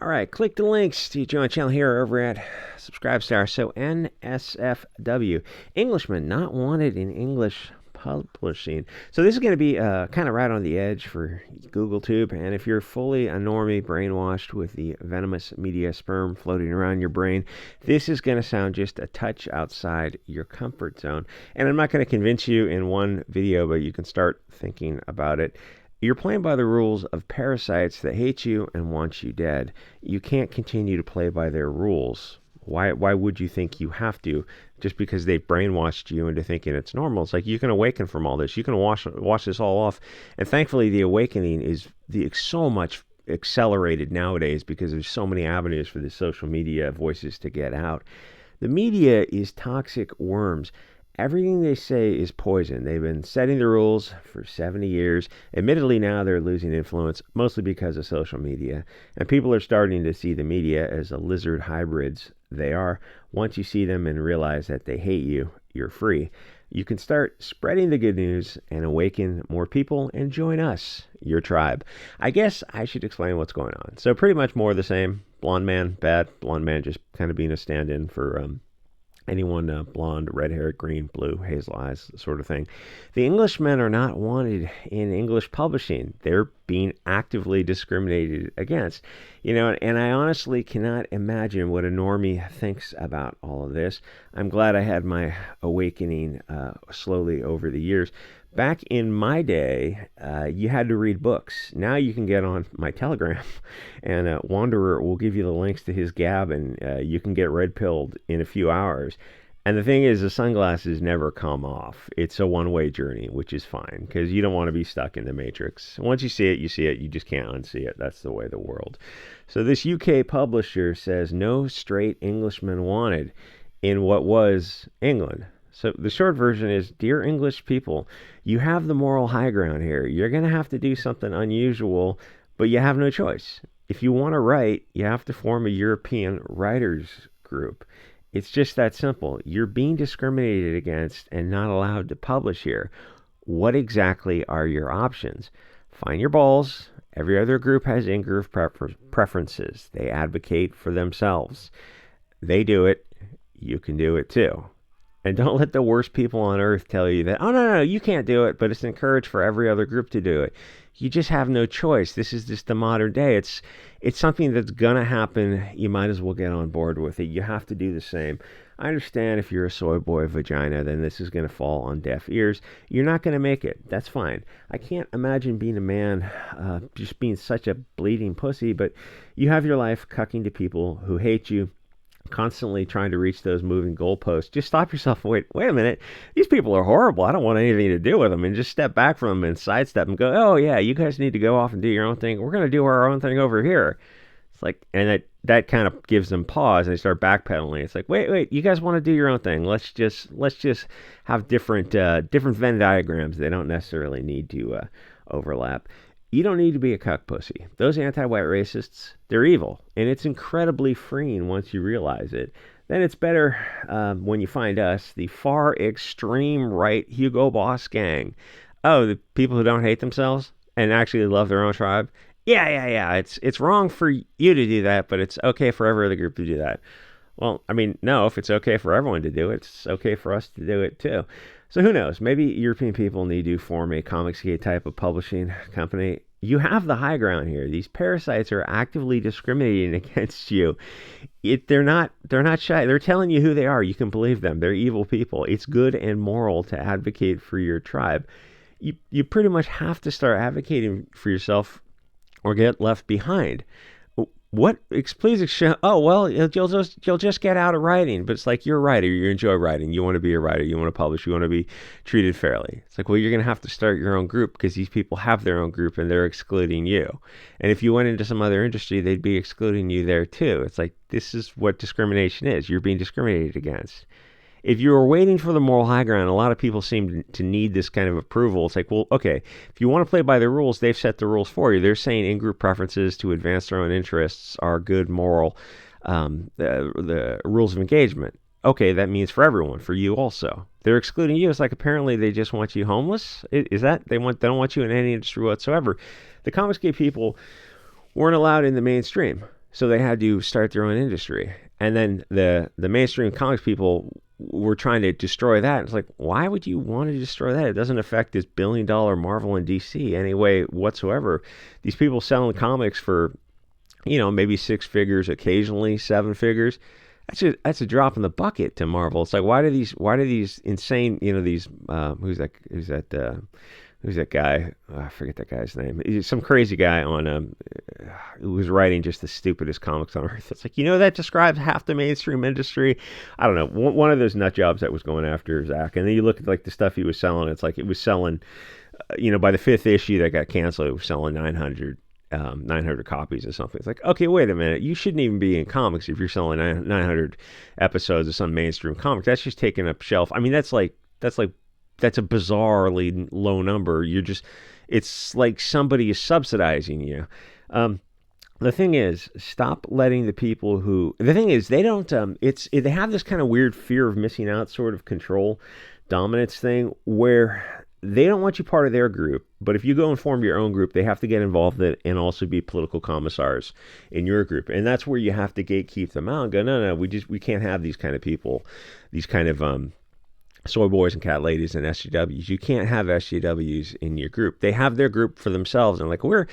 All right, click the links to join the channel here over at Subscribestar. So NSFW, Englishmen not wanted in English publishing. So this is going to be kind of right on the edge for Google Tube. And if you're fully a normie brainwashed with the venomous media sperm floating around your brain, this is going to sound just a touch outside your comfort zone. And I'm not going to convince you in one video, but you can start thinking about it. You're playing by the rules of parasites that hate you and want you dead. You can't continue to play by their rules. Why would you think you have to? Just because they've brainwashed you into thinking it's normal. It's like you can awaken from all this. You can wash this all off. And thankfully, the awakening is so much accelerated nowadays because there's so many avenues for the social media voices to get out. The media is toxic worms. Everything they say is poison. They've been setting the rules for 70 years. Admittedly, now they're losing influence, mostly because of social media. And people are starting to see the media as the lizard hybrids they are. Once you see them and realize that they hate you, you're free. You can start spreading the good news and awaken more people and join us, your tribe. I guess I should explain what's going on. So pretty much more of the same. Blonde man, bad. Blonde man just kind of being a stand-in for anyone blonde, red-haired, green, blue, hazel eyes, sort of thing. The Englishmen are not wanted in English publishing. They're being actively discriminated against. And I honestly cannot imagine what a normie thinks about all of this. I'm glad I had my awakening slowly over the years. Back in my day, you had to read books. Now you can get on my Telegram, and Wanderer will give you the links to his Gab, and you can get red-pilled in a few hours. And the thing is, the sunglasses never come off. It's a one-way journey, which is fine, because you don't want to be stuck in the Matrix. Once you see it, you see it. You just can't unsee it. That's the way of the world. So this UK publisher says no straight Englishman wanted in what was England. So the short version is, dear English people, you have the moral high ground here. You're going to have to do something unusual, but you have no choice. If you want to write, you have to form a European writers group. It's just that simple. You're being discriminated against and not allowed to publish here. What exactly are your options? Find your balls. Every other group has in-group preferences. They advocate for themselves. They do it. You can do it too. And don't let the worst people on earth tell you that, oh, no, you can't do it, but it's encouraged for every other group to do it. You just have no choice. This is just the modern day. It's something that's going to happen. You might as well get on board with it. You have to do the same. I understand if you're a soy boy vagina, then this is going to fall on deaf ears. You're not going to make it. That's fine. I can't imagine being a man just being such a bleeding pussy, but you have your life cucking to people who hate you, constantly trying to reach those moving goalposts. Just stop yourself and wait a minute. These people are horrible. I don't want anything to do with them. And just step back from them and sidestep and go, oh yeah, you guys need to go off and do your own thing. We're going to do our own thing over here. It's like, and that kind of gives them pause and they start backpedaling. It's like, wait, you guys want to do your own thing. Let's just have different Venn diagrams. They don't necessarily need to overlap. You don't need to be a cuck pussy. Those anti-white racists, they're evil. And it's incredibly freeing once you realize it. Then it's better when you find us, the far extreme right Hugo Boss gang. Oh, the people who don't hate themselves and actually love their own tribe? Yeah. It's wrong for you to do that, but it's okay for every other group to do that. Well, I mean, no, if it's okay for everyone to do it, it's okay for us to do it too. So who knows? Maybe European people need to form a Comicsgate type of publishing company. You have the high ground here. These parasites are actively discriminating against you. They're not shy. They're telling you who they are. You can believe them. They're evil people. It's good and moral to advocate for your tribe. You pretty much have to start advocating for yourself or get left behind. What? Please explain. Oh, well, you'll just get out of writing. But it's like, you're a writer. You enjoy writing. You want to be a writer. You want to publish. You want to be treated fairly. It's like, well, you're going to have to start your own group because these people have their own group and they're excluding you. And if you went into some other industry, they'd be excluding you there too. It's like, this is what discrimination is. You're being discriminated against. If you were waiting for the moral high ground, a lot of people seem to need this kind of approval. It's like, well, okay, if you want to play by the rules, they've set the rules for you. They're saying in-group preferences to advance their own interests are good moral, the rules of engagement. Okay, that means for everyone, for you also. They're excluding you. It's like, apparently they just want you homeless. Is that they don't want you in any industry whatsoever? The Comicsgate people weren't allowed in the mainstream. So they had to start their own industry. And then the mainstream comics people were trying to destroy that. It's like, why would you want to destroy that? It doesn't affect this billion-dollar Marvel and DC any way whatsoever. These people selling comics for, maybe six figures, occasionally seven figures. That's a drop in the bucket to Marvel. It's like, why do these insane, these who's that guy? Oh, I forget that guy's name. He's some crazy guy on who was writing just the stupidest comics on earth. It's like, that describes half the mainstream industry. I don't know. One of those nut jobs that was going after Zach. And then you look at like the stuff he was selling. It's like it was selling, by the fifth issue that got canceled, it was selling 900 copies or something. It's like, okay, wait a minute. You shouldn't even be in comics if you're selling 900 episodes of some mainstream comic. That's just taking up shelf. I mean, that's a bizarrely low number. It's like somebody is subsidizing you. The thing is, stop letting the thing is, they don't, they have this kind of weird fear of missing out sort of control dominance thing where they don't want you part of their group, but if you go and form your own group, they have to get involved in it and also be political commissars in your group. And that's where you have to gatekeep them out and go, no, we can't have these kind of people, these kind of, soy boys and cat ladies and SJWs. You can't have SJWs in your group. They have their group for themselves. And like, we're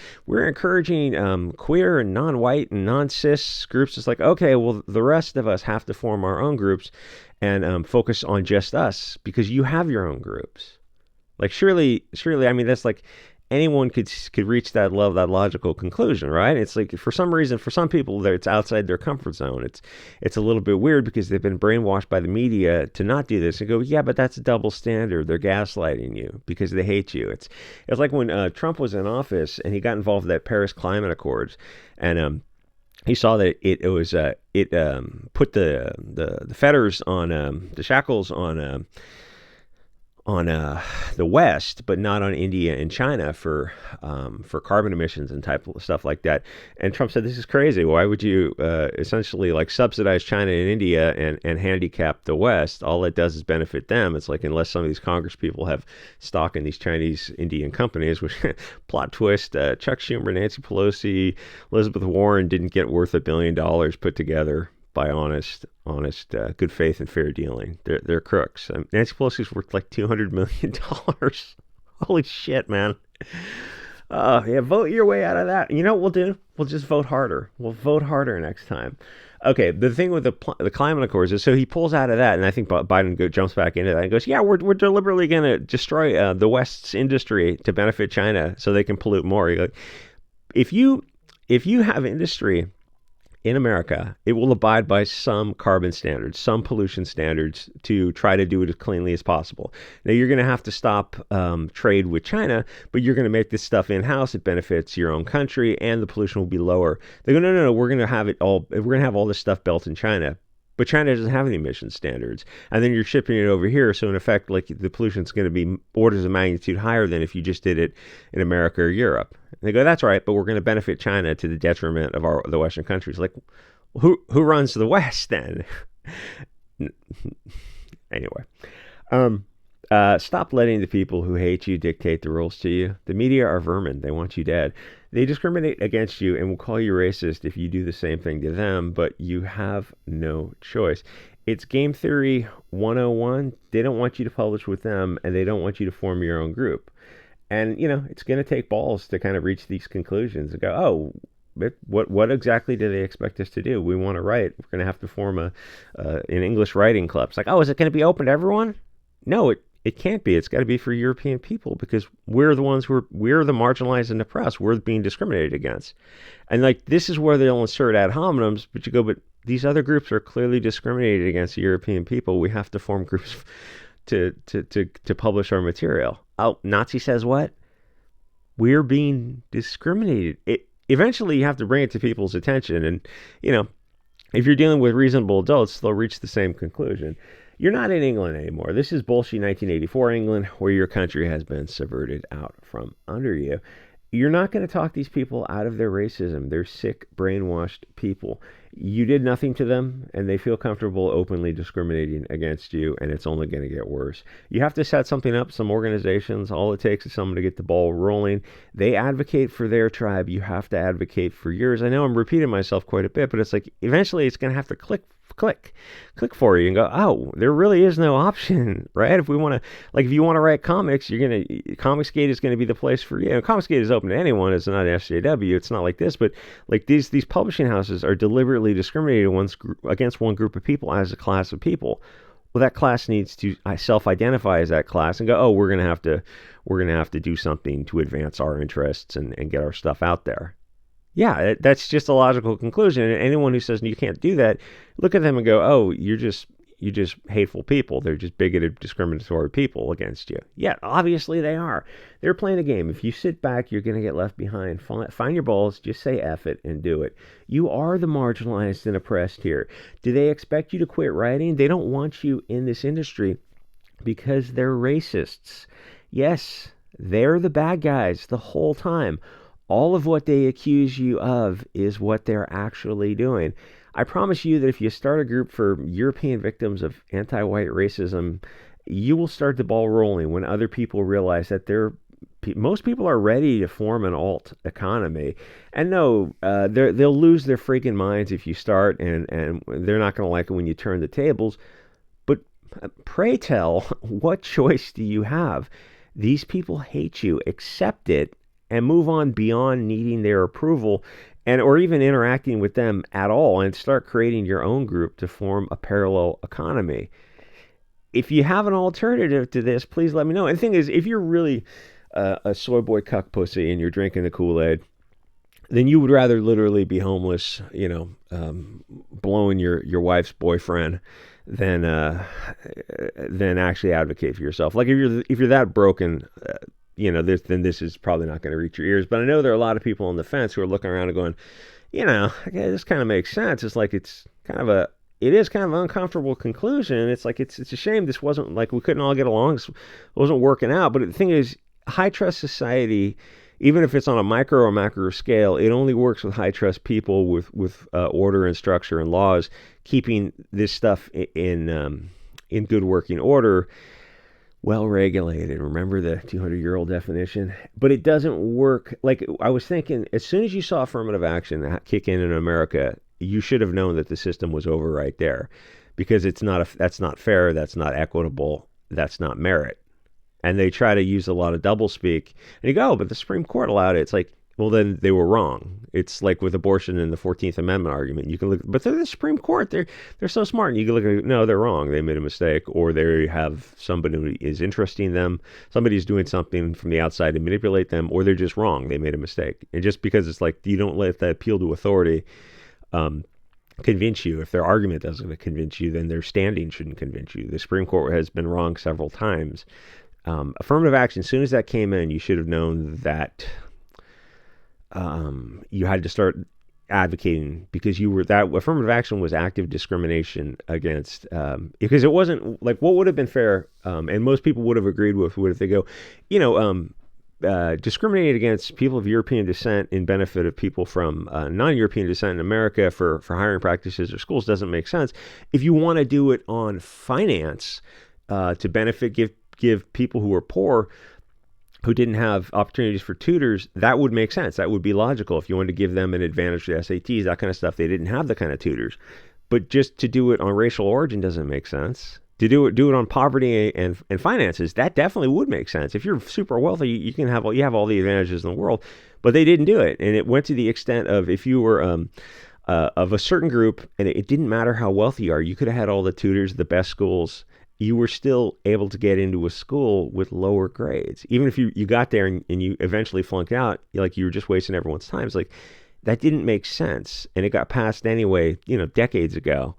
encouraging queer and non-white and non-cis groups. It's like, okay, well, the rest of us have to form our own groups and focus on just us because you have your own groups. Like, surely, I mean, that's like anyone could reach that logical conclusion, right? It's like, for some reason, for some people, it's outside their comfort zone. It's a little bit weird because they've been brainwashed by the media to not do this and go, yeah, but that's a double standard. They're gaslighting you because they hate you. It's like when Trump was in office and he got involved in that Paris Climate Accords, and he saw that it put the fetters on the shackles on the West, but not on India and China for carbon emissions and type of stuff like that. And Trump said, this is crazy. Why would you essentially like subsidize China and India and handicap the West? All it does is benefit them. It's like, unless some of these Congress people have stock in these Chinese Indian companies, which plot twist, Chuck Schumer, Nancy Pelosi, Elizabeth Warren didn't get worth $1 billion put together by honest, good faith and fair dealing. They're crooks. Nancy Pelosi's worth like $200 million. Holy shit, man. Yeah, vote your way out of that. You know what we'll do? We'll just vote harder. We'll vote harder next time. Okay, the thing with the climate accords is, so he pulls out of that, and I think Biden jumps back into that and goes, yeah, we're deliberately going to destroy the West's industry to benefit China so they can pollute more. You're like, if you have industry in America, it will abide by some carbon standards, some pollution standards to try to do it as cleanly as possible. Now, you're going to have to stop trade with China, but you're going to make this stuff in-house. It benefits your own country, and the pollution will be lower. They go, no, we're going to have all this stuff built in China. But China doesn't have any emission standards. And then you're shipping it over here. So in effect, like, the pollution is going to be orders of magnitude higher than if you just did it in America or Europe. And they go, that's right, but we're going to benefit China to the detriment of the Western countries. Like, who runs the West then? Anyway. Stop letting the people who hate you dictate the rules to you. The media are vermin. They want you dead. They discriminate against you and will call you racist if you do the same thing to them, but you have no choice. It's game theory 101. They don't want you to publish with them, and they don't want you to form your own group. And, it's going to take balls to kind of reach these conclusions and go, oh, what exactly do they expect us to do? We want to write. We're going to have to form an English writing club. It's like, oh, is it going to be open to everyone? No, it can't be. It's got to be for European people, because we're the ones we're the marginalized and oppressed. We're being discriminated against. And like, this is where they'll insert ad hominems, but you go, but these other groups are clearly discriminated against the European people. We have to form groups to publish our material. Oh, Nazi says what? We're being discriminated. Eventually you have to bring it to people's attention. And, if you're dealing with reasonable adults, they'll reach the same conclusion. You're not in England anymore. This is bullshit 1984 England, where your country has been subverted out from under you. you're not going to talk these people out of their racism. They're sick, brainwashed people. You did nothing to them, and they feel comfortable openly discriminating against you, and it's only going to get worse. You have to set something up, some organizations. All it takes is someone to get the ball rolling. They advocate for their tribe. You have to advocate for yours. I know I'm repeating myself quite a bit, but it's like eventually it's going to have to click for you and go, oh, there really is no option, right? If we want to, like, if you want to write comics, Comicsgate is going to be the place for you. Comicsgate is open to anyone. It's not SJW. It's not like this, but like these publishing houses are deliberately discriminating against one group of people as a class of people. Well, that class needs to self-identify as that class and go, oh, we're gonna have to do something to advance our interests and get our stuff out there. Yeah, that's just a logical conclusion. And anyone who says you can't do that, look at them and go, oh, you're just hateful people. They're just bigoted, discriminatory people against you. Yeah, obviously they are. They're playing a game. If you sit back, you're going to get left behind. Find your balls, just say F it and do it. You are the marginalized and oppressed here. Do they expect you to quit writing? They don't want you in this industry because they're racists. Yes, they're the bad guys the whole time. All of what they accuse you of is what they're actually doing. I promise you that if you start a group for European victims of anti-white racism, you will start the ball rolling when other people realize that most people are ready to form an alt economy. And no, they'll lose their freaking minds if you start, and they're not going to like it when you turn the tables. But pray tell, what choice do you have? These people hate you. Accept it and move on beyond needing their approval or even interacting with them at all, and start creating your own group to form a parallel economy. If you have an alternative to this, please let me know. And the thing is, if you're really a soy boy cuck pussy and you're drinking the Kool-Aid, then you would rather literally be homeless, blowing your wife's boyfriend than actually advocate for yourself. Like if you're that broken, then this is probably not going to reach your ears. But I know there are a lot of people on the fence who are looking around and going, okay, this kind of makes sense. It's like it is kind of an uncomfortable conclusion. It's like it's a shame this wasn't, like, we couldn't all get along. It wasn't working out. But the thing is, high trust society, even if it's on a micro or macro scale, it only works with high trust people with order and structure and laws, keeping this stuff in good working order. Well regulated. Remember the 200-year-old definition? But it doesn't work. Like, I was thinking, as soon as you saw affirmative action kick in America, you should have known that the system was over right there, because that's not fair, that's not equitable, that's not merit. And they try to use a lot of doublespeak, and you go, oh, but the Supreme Court allowed it. It's like, well, then they were wrong. It's like with abortion and the 14th Amendment argument. You can look, but they're the Supreme Court. They're so smart. And you can look at, no, they're wrong. They made a mistake, or they have somebody who is interesting them. Somebody's doing something from the outside to manipulate them, or they're just wrong. They made a mistake. And just because it's like, you don't let that appeal to authority convince you. If their argument doesn't convince you, then their standing shouldn't convince you. The Supreme Court has been wrong several times. Affirmative action, as soon as that came in, you should have known that you had to start advocating, because that affirmative action was active discrimination against, because it wasn't like, what would have been fair, and most people would have agreed with, would if they go, discriminated against people of European descent in benefit of people from non-European descent in America for hiring practices or schools doesn't make sense. If you want to do it on finance to benefit, give people who are poor, who didn't have opportunities for tutors, that would make sense. That would be logical. If you wanted to give them an advantage to SATs, that kind of stuff, they didn't have the kind of tutors. But just to do it on racial origin doesn't make sense. To do it on poverty and finances, that definitely would make sense. If you're super wealthy, you have all the advantages in the world. But they didn't do it, and it went to the extent of, if you were of a certain group, and it didn't matter how wealthy you are, you could have had all the tutors, the best schools, you were still able to get into a school with lower grades. Even if you got there and you eventually flunked out, like, you were just wasting everyone's time. It's like, that didn't make sense. And it got passed anyway, decades ago.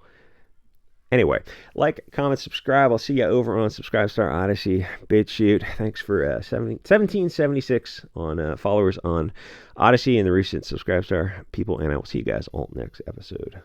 Anyway, like, comment, subscribe. I'll see you over on Subscribestar Odyssey. BitChute. Thanks for 1776 on followers on Odyssey and the recent Subscribestar people. And I will see you guys all next episode.